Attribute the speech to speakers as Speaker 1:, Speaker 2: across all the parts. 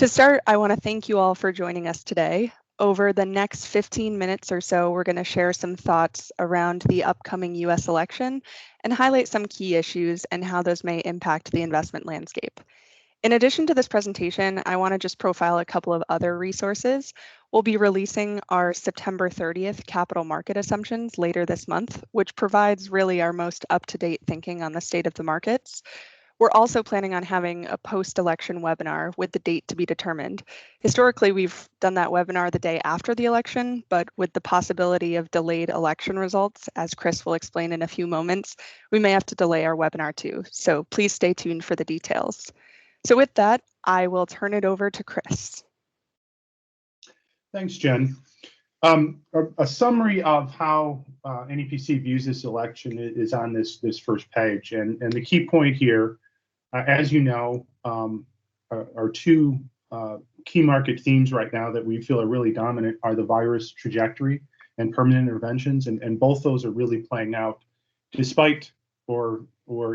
Speaker 1: To start, I want to thank you all for joining us today. Over the next 15 minutes or so, we're going to share some thoughts around the upcoming US election and highlight some key issues and how those may impact the investment landscape. In addition to this presentation, I want to just profile a couple of other resources. We'll be releasing our September 30th capital market assumptions later this month, which provides really our most up-to-date thinking on the state of the markets. We're also planning on having a post-election webinar with the date to be determined. Historically, we've done that webinar the day after the election, but with the possibility of delayed election results, as Chris will explain in a few moments, we may have to delay our webinar too. So please stay tuned for the details. So with that, I will turn it over to Chris.
Speaker 2: Thanks, Jen. A summary of how NEPC views this election is on this first page. And the key point here, as you know, are two key market themes right now that we feel are really dominant are the virus trajectory and permanent interventions. And both those are really playing out despite or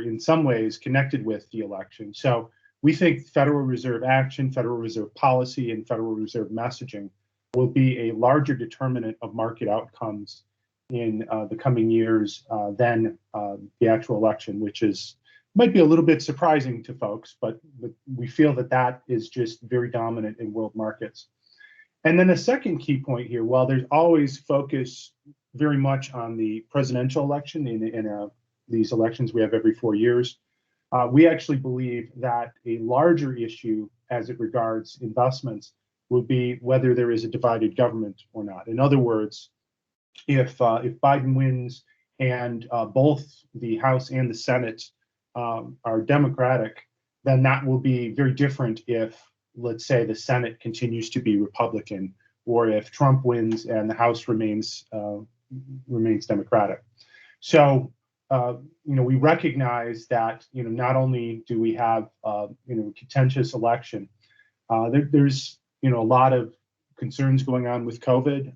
Speaker 2: in some ways connected with the election. So we think Federal Reserve action, Federal Reserve policy, and Federal Reserve messaging will be a larger determinant of market outcomes in the coming years than the actual election, which might be a little bit surprising to folks, but we feel that is just very dominant in world markets. And then the second key point here, while there's always focus very much on the presidential election in these elections we have every 4 years, we actually believe that a larger issue as it regards investments will be whether there is a divided government or not. In other words, if Biden wins and both the House and the Senate are Democratic, then that will be very different if, let's say, the Senate continues to be Republican, or if Trump wins and the House remains Democratic. So, we recognize that, not only do we have, a contentious election, there's a lot of concerns going on with COVID.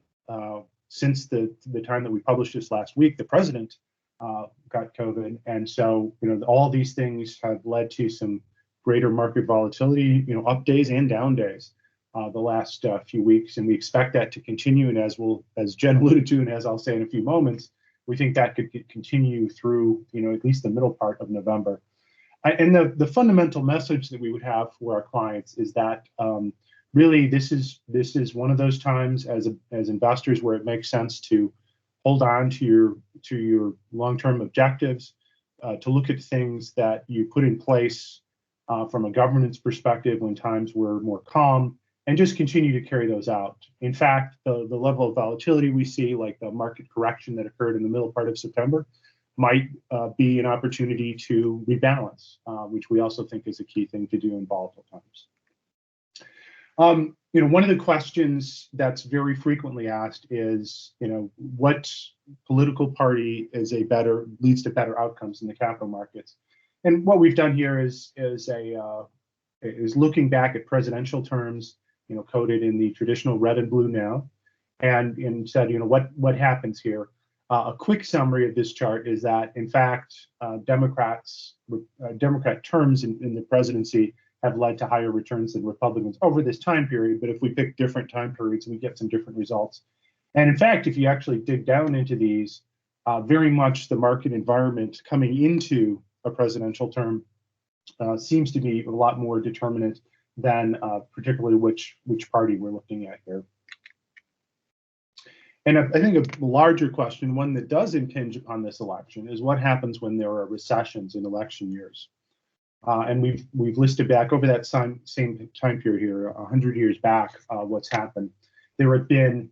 Speaker 2: Since the time that we published this last week, the president got COVID. And so, all these things have led to some greater market volatility, up days and down days the last few weeks. And we expect that to continue. And as Jen alluded to, and as I'll say in a few moments, we think that could continue through, at least the middle part of November. And the fundamental message that we would have for our clients is that really this is one of those times as investors where it makes sense to hold on to your long-term objectives, to look at things that you put in place from a governance perspective when times were more calm, and just continue to carry those out. In fact, the level of volatility we see, like the market correction that occurred in the middle part of September, might be an opportunity to rebalance, which we also think is a key thing to do in volatile times. One of the questions that's very frequently asked is, what political party leads to better outcomes in the capital markets? And what we've done here is looking back at presidential terms, coded in the traditional red and blue now, and said, what happens here? A quick summary of this chart is that, in fact, Democrat terms in the presidency have led to higher returns than Republicans over this time period. But if we pick different time periods, we get some different results. And in fact, if you actually dig down into these, very much the market environment coming into a presidential term seems to be a lot more determinant than particularly which party we're looking at here. And I think a larger question, one that does impinge upon this election, is what happens when there are recessions in election years. And we've listed back over that same time period here, 100 years back, what's happened. There have been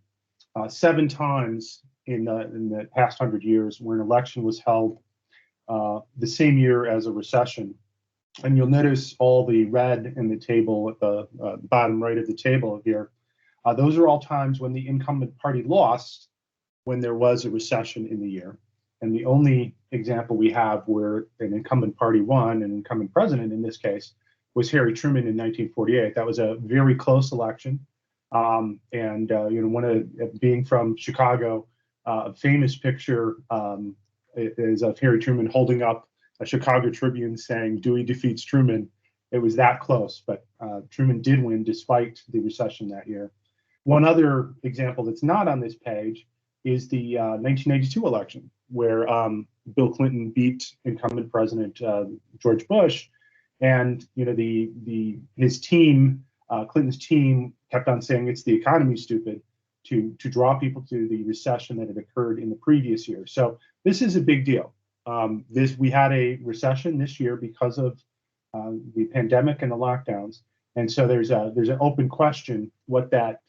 Speaker 2: 7 times in the past 100 years where an election was held the same year as a recession. And you'll notice all the red in the table at the bottom right of the table here. Those are all times when the incumbent party lost when there was a recession in the year. And the only example we have where an incumbent party won, an incumbent president in this case, was Harry Truman in 1948. That was a very close election. One of being from Chicago, a famous picture is of Harry Truman holding up a Chicago Tribune saying Dewey defeats Truman. it was that close, but Truman did win despite the recession that year. One other example that's not on this page is the 1992 election, where Bill Clinton beat incumbent President George Bush, and his team, Clinton's team, kept on saying it's the economy, stupid, to draw people to the recession that had occurred in the previous year. So this is a big deal. We had a recession this year because of the pandemic and the lockdowns, and so there's an open question what that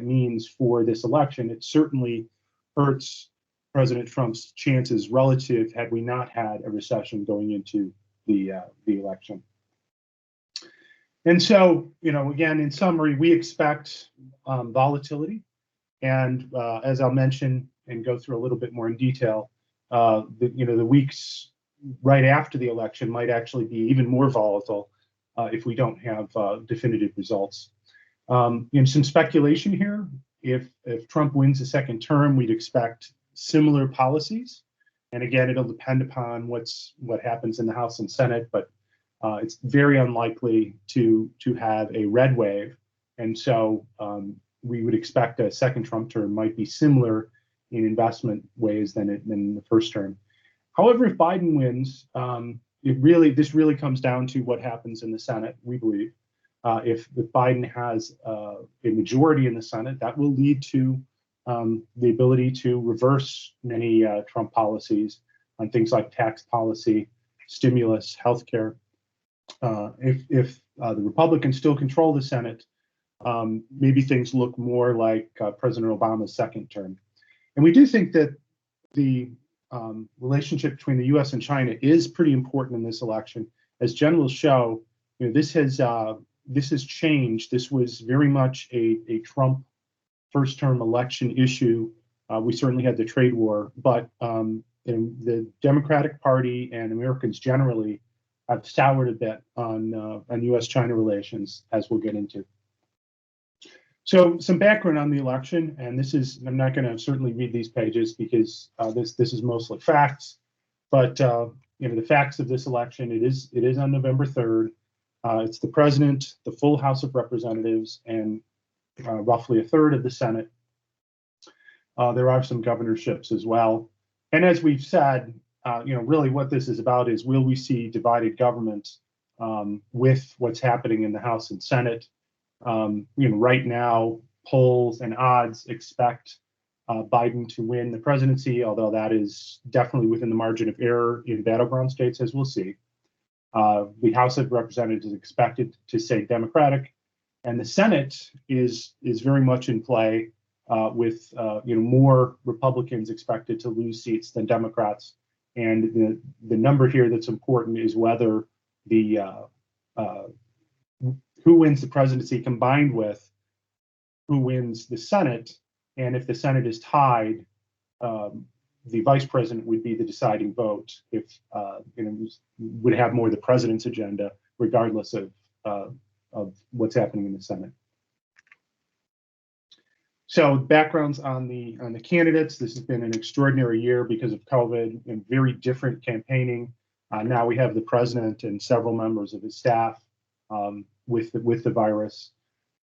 Speaker 2: means for this election. It certainly hurts President Trump's chances relative had we not had a recession going into the election. And so, again, in summary, we expect volatility, and as I'll mention and go through a little bit more in detail, the weeks right after the election might actually be even more volatile if we don't have definitive results. Some speculation here. If Trump wins a second term, we'd expect similar policies. And again, it'll depend upon what happens in the House and Senate, but it's very unlikely to have a red wave. And so we would expect a second Trump term might be similar in investment ways than the first term. However, if Biden wins, this really comes down to what happens in the Senate, we believe. If Biden has a majority in the Senate, that will lead to the ability to reverse many Trump policies on things like tax policy, stimulus, healthcare. If the Republicans still control the Senate, maybe things look more like President Obama's second term. And we do think that the relationship between the U.S. and China is pretty important in this election. As Jenn will show, this has changed. This was very much a Trump first-term election issue. We certainly had the trade war, but the Democratic Party and Americans generally have soured a bit on U.S.-China relations, as we'll get into. So some background on the election, and I'm not going to certainly read these pages because this is mostly facts, but the facts of this election, it is on November 3rd. It's the president, the full House of Representatives, and roughly a third of the Senate. There are some governorships as well. And as we've said, really what this is about is, will we see divided government with what's happening in the House and Senate? Right now, polls and odds expect Biden to win the presidency, although that is definitely within the margin of error in battleground states, as we'll see. The House of Representatives is expected to say Democratic, and the Senate is very much in play with more Republicans expected to lose seats than Democrats. And the number here that's important is whether who wins the presidency combined with who wins the Senate. And if the Senate is tied, the vice president would be the deciding vote if would have more of the president's agenda, regardless of what's happening in the Senate. So backgrounds on the candidates. This has been an extraordinary year because of COVID and very different campaigning. Now we have the president and several members of his staff with the virus.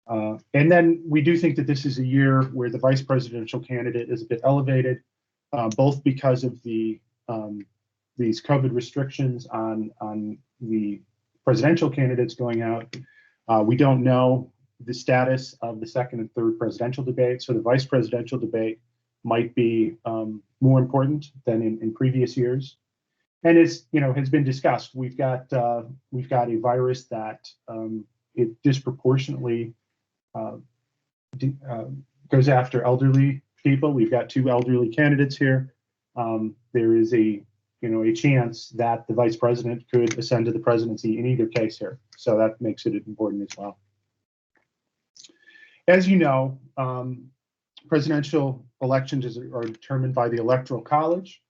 Speaker 2: And then we do think that this is a year where the vice presidential candidate is a bit elevated, both because of these COVID restrictions on the presidential candidates going out. We don't know the status of the second and third presidential debate, so the vice presidential debate might be more important than in previous years. And as has been discussed, we've got a virus that it disproportionately goes after elderly people. We've got two elderly candidates here. There is a chance that the vice president could ascend to the presidency in either case here. So that makes it important as well. As you know, presidential elections are determined by the Electoral College.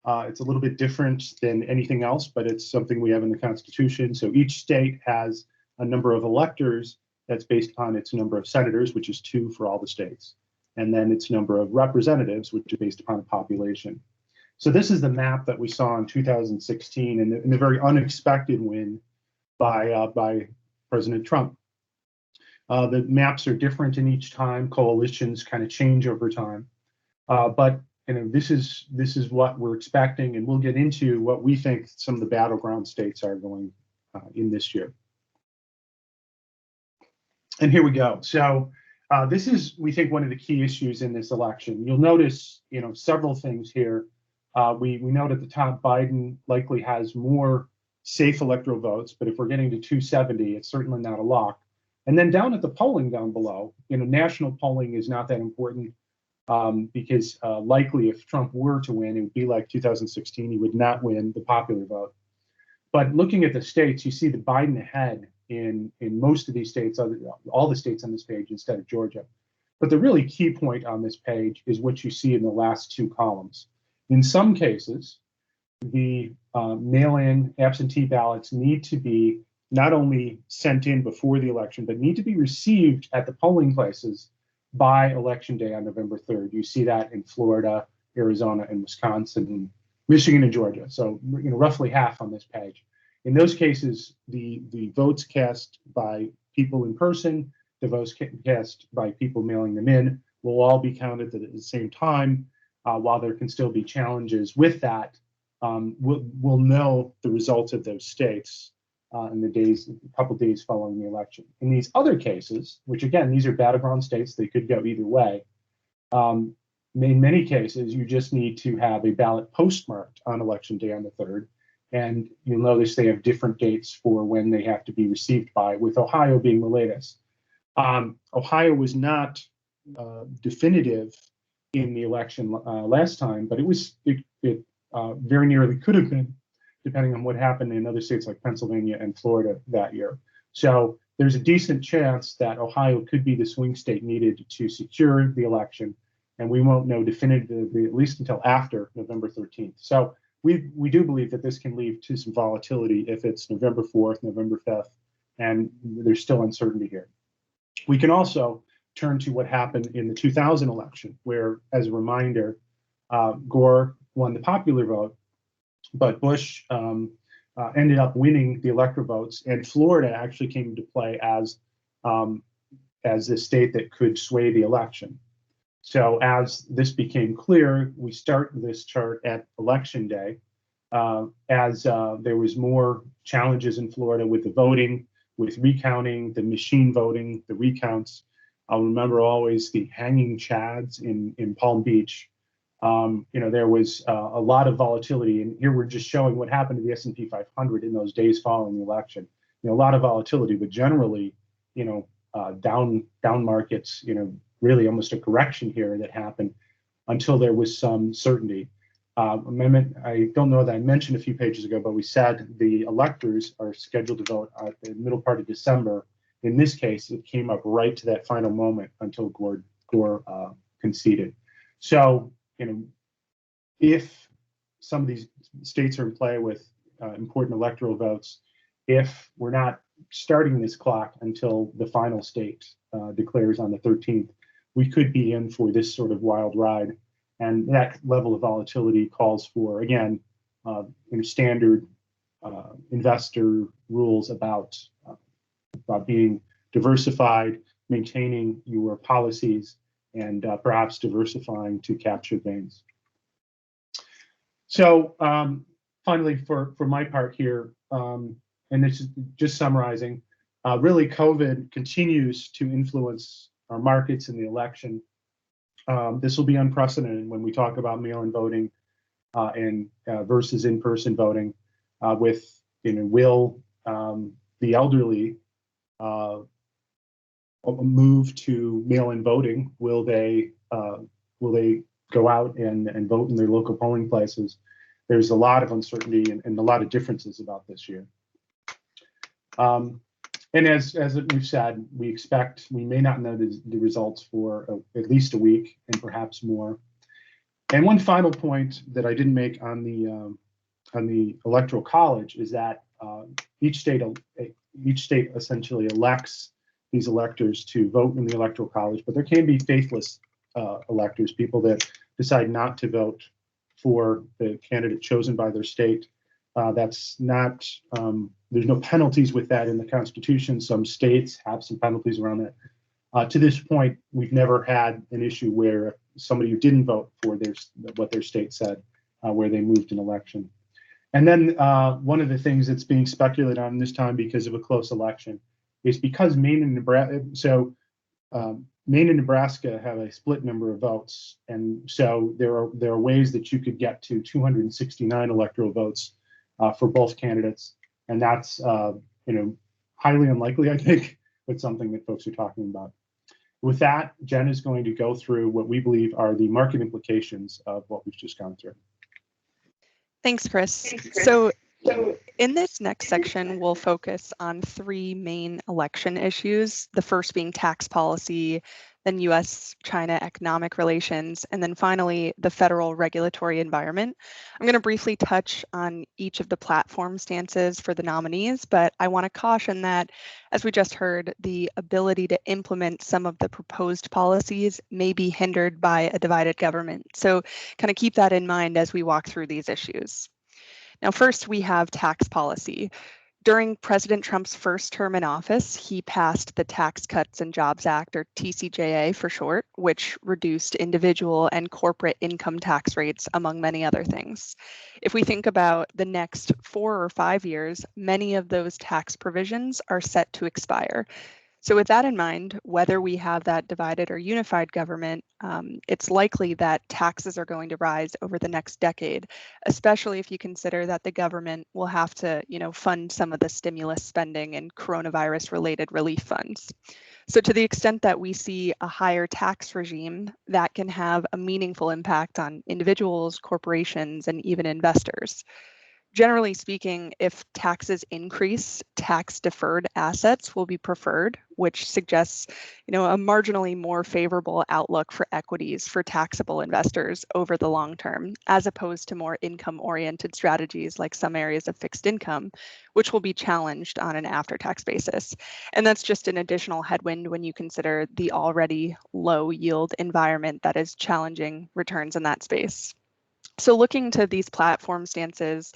Speaker 2: It's a little bit different than anything else, but it's something we have in the Constitution. So each state has a number of electors that's based upon its number of senators, which is 2 for all the states, and then its number of representatives, which is based upon the population. So this is the map that we saw in 2016, and the very unexpected win by President Trump. The maps are different in each time. Coalitions kind of change over time, but this is what we're expecting, and we'll get into what we think some of the battleground states are going in this year. And here we go. So this is, we think, one of the key issues in this election. You'll notice, several things here. We note at the top, Biden likely has more safe electoral votes, but if we're getting to 270, it's certainly not a lock. And then down at the polling down below, national polling is not that important because likely if Trump were to win, it would be like 2016. He would not win the popular vote. But looking at the states, you see the Biden ahead in most of these states, all the states on this page instead of Georgia. But the really key point on this page is what you see in the last two columns. In some cases, the mail-in absentee ballots need to be not only sent in before the election, but need to be received at the polling places by Election Day on November 3rd. You see that in Florida, Arizona, and Wisconsin, and Michigan and Georgia. So roughly half on this page. In those cases, the votes cast by people in person, the votes cast by people mailing them in, will all be counted at the same time. While there can still be challenges with that, we'll know the results of those states in a couple days following the election. In these other cases, which again, these are battleground states, they could go either way. In many cases, you just need to have a ballot postmarked on Election Day on the 3rd. And you'll notice they have different dates for when they have to be received by, with Ohio being the latest. Ohio was not definitive in the election last time, but it very nearly could have been, depending on what happened in other states like Pennsylvania and Florida that year. So there's a decent chance that Ohio could be the swing state needed to secure the election, and we won't know definitively at least until after November 13th. So we do believe that this can lead to some volatility if it's November 4th, November 5th, and there's still uncertainty here. We can also turn to what happened in the 2000 election, where, as a reminder, Gore won the popular vote, but Bush ended up winning the electoral votes, and Florida actually came into play as the state that could sway the election. So as this became clear, we start this chart at Election Day, as there was more challenges in Florida with the voting, with recounting, the machine voting, the recounts. I'll remember always the hanging chads in Palm Beach. There was a lot of volatility, and here we're just showing what happened to the S&P 500 in those days following the election. A lot of volatility, but generally, down markets, really almost a correction here that happened until there was some certainty. Amendment, I don't know that I mentioned a few pages ago, but we said the electors are scheduled to vote at the middle part of December. In this case, it came up right to that final moment until Gore conceded. So, if some of these states are in play with important electoral votes, if we're not starting this clock until the final state declares on the 13th, we could be in for this sort of wild ride. And that level of volatility calls for, again, standard investor rules about being diversified, maintaining your policies, and perhaps diversifying to capture gains. So finally, for my part here, and this is just summarizing, really COVID continues to influence our markets in the election. This will be unprecedented when we talk about mail-in voting and versus in-person voting. Will the elderly move to mail-in voting? Will they go out and vote in their local polling places? There's a lot of uncertainty and a lot of differences about this year. And as we've said, we may not know the results for at least a week and perhaps more. And one final point that I didn't make on the Electoral College is that each state essentially elects these electors to vote in the Electoral College, but there can be faithless electors, people that decide not to vote for the candidate chosen by their state. That's not there's no penalties with that in the Constitution. Some states have some penalties around that. To this point, we've never had an issue where somebody who didn't vote for what their state said, where they moved an election. And then one of the things that's being speculated on this time because of a close election is because Maine and Nebraska. So Maine and Nebraska have a split number of votes, and so there are ways that you could get to 269 electoral votes for both candidates, and that's highly unlikely, I think, but something that folks are talking about. With that, Jenn is going to go through what we believe are the market implications of what we've just gone through.
Speaker 1: Thanks, Chris. So in this next section, we'll focus on three main election issues, the first being tax policy, then US-China economic relations, and then finally, the federal regulatory environment. I'm going to briefly touch on each of the platform stances for the nominees, but I want to caution that, as we just heard, the ability to implement some of the proposed policies may be hindered by a divided government. So kind of keep that in mind as we walk through these issues. Now, first, we have tax policy. During President Trump's first term in office, he passed the Tax Cuts and Jobs Act, or TCJA for short, which reduced individual and corporate income tax rates, among many other things. If we think about the next 4 or 5 years, many of those tax provisions are set to expire. So with that in mind, whether we have that divided or unified government, it's likely that taxes are going to rise over the next decade, especially if you consider that the government will have to, fund some of the stimulus spending and coronavirus-related relief funds. So to the extent that we see a higher tax regime, that can have a meaningful impact on individuals, corporations, and even investors. Generally speaking, if taxes increase, tax-deferred assets will be preferred, which suggests, a marginally more favorable outlook for equities for taxable investors over the long term, as opposed to more income-oriented strategies like some areas of fixed income, which will be challenged on an after-tax basis. And that's just an additional headwind when you consider the already low yield environment that is challenging returns in that space. So looking to these platform stances,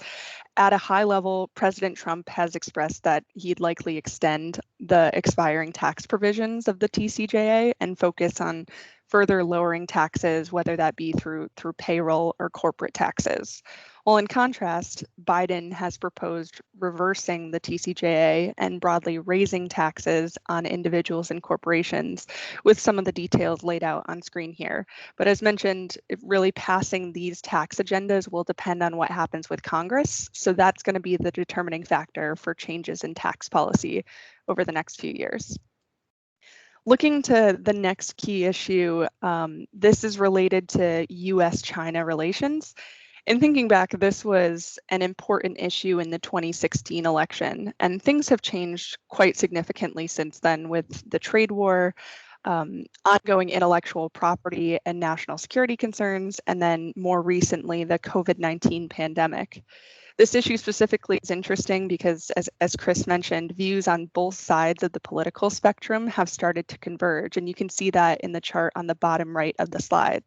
Speaker 1: at a high level, President Trump has expressed that he'd likely extend the expiring tax provisions of the TCJA and focus on further lowering taxes, whether that be through payroll or corporate taxes. While in contrast, Biden has proposed reversing the TCJA and broadly raising taxes on individuals and corporations, with some of the details laid out on screen here. But as mentioned, really passing these tax agendas will depend on what happens with Congress. So that's going to be the determining factor for changes in tax policy over the next few years. Looking to the next key issue, this is related to US-China relations. In thinking back, this was an important issue in the 2016 election, and things have changed quite significantly since then with the trade war, ongoing intellectual property and national security concerns, and then more recently, the COVID-19 pandemic. This issue specifically is interesting because, as Chris mentioned, views on both sides of the political spectrum have started to converge, and you can see that in the chart on the bottom right of the slide.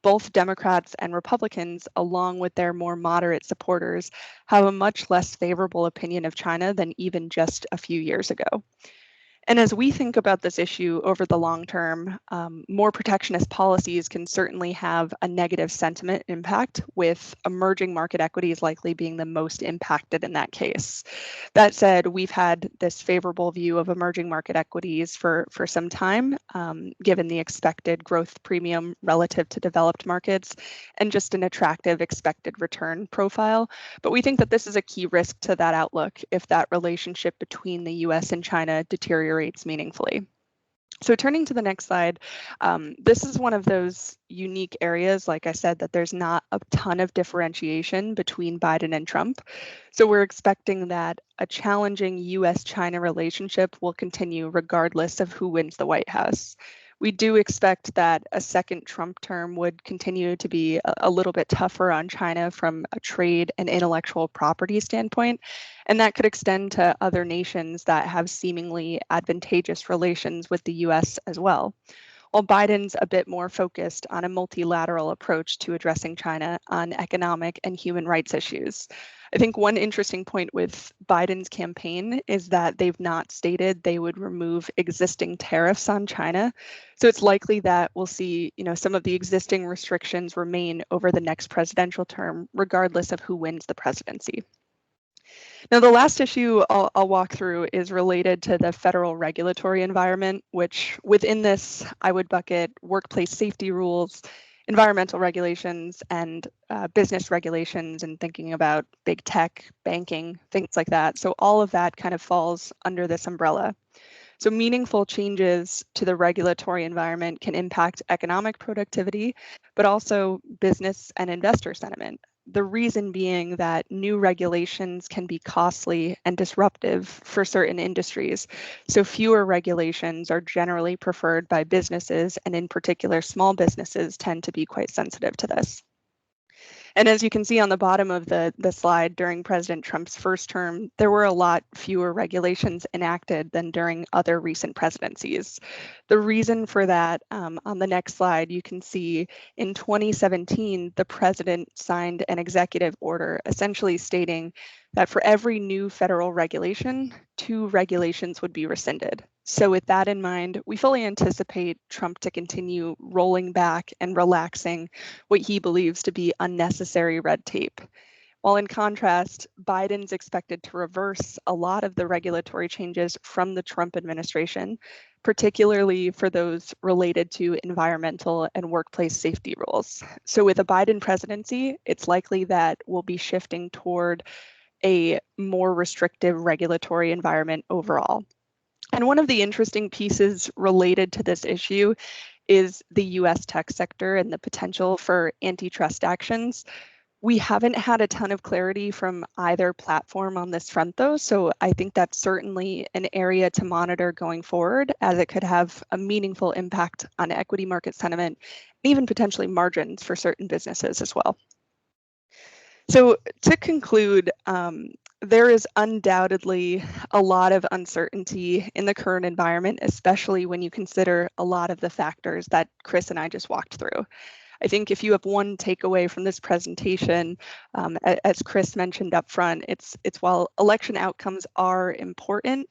Speaker 1: Both Democrats and Republicans, along with their more moderate supporters, have a much less favorable opinion of China than even just a few years ago. And as we think about this issue over the long term, more protectionist policies can certainly have a negative sentiment impact, with emerging market equities likely being the most impacted in that case. That said, we've had this favorable view of emerging market equities for some time, given the expected growth premium relative to developed markets and just an attractive expected return profile. But we think that this is a key risk to that outlook if that relationship between the US and China deteriorates meaningfully. So turning to the next slide, this is one of those unique areas, like I said, that there's not a ton of differentiation between Biden and Trump. So we're expecting that a challenging US-China relationship will continue regardless of who wins the White House. We do expect that a second Trump term would continue to be a little bit tougher on China from a trade and intellectual property standpoint, and that could extend to other nations that have seemingly advantageous relations with the US as well. while Biden's a bit more focused on a multilateral approach to addressing China on economic and human rights issues. I think one interesting point with Biden's campaign is that they've not stated they would remove existing tariffs on China. So it's likely that we'll see, some of the existing restrictions remain over the next presidential term, regardless of who wins the presidency. Now, the last issue I'll walk through is related to the federal regulatory environment, which within this, I would bucket workplace safety rules, environmental regulations, and business regulations, and thinking about big tech, banking, things like that. So all of that kind of falls under this umbrella. So meaningful changes to the regulatory environment can impact economic productivity, but also business and investor sentiment. The reason being that new regulations can be costly and disruptive for certain industries. So fewer regulations are generally preferred by businesses, and in particular, small businesses tend to be quite sensitive to this. And as you can see on the bottom of the slide, during President Trump's first term, there were a lot fewer regulations enacted than during other recent presidencies. The reason for that, on the next slide, you can see in 2017, the president signed an executive order essentially stating that for every new federal regulation, 2 regulations would be rescinded. So with that in mind, we fully anticipate Trump to continue rolling back and relaxing what he believes to be unnecessary red tape. While in contrast, Biden's expected to reverse a lot of the regulatory changes from the Trump administration, particularly for those related to environmental and workplace safety rules. So with a Biden presidency, it's likely that we'll be shifting toward a more restrictive regulatory environment overall. And one of the interesting pieces related to this issue is the US tech sector and the potential for antitrust actions. We haven't had a ton of clarity from either platform on this front, though, so I think that's certainly an area to monitor going forward, as it could have a meaningful impact on equity market sentiment, and even potentially margins for certain businesses as well. So to conclude, there is undoubtedly a lot of uncertainty in the current environment, especially when you consider a lot of the factors that Chris and I just walked through. I think if you have one takeaway from this presentation, as Chris mentioned up front, it's while election outcomes are important,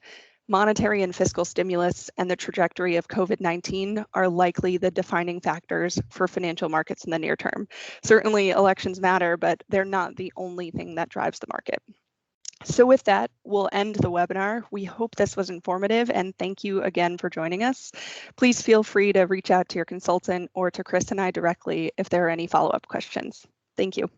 Speaker 1: monetary and fiscal stimulus and the trajectory of COVID-19 are likely the defining factors for financial markets in the near term. Certainly elections matter, but they're not the only thing that drives the market. So with that, we'll end the webinar. We hope this was informative, and thank you again for joining us. Please feel free to reach out to your consultant or to Chris and I directly if there are any follow-up questions. Thank you.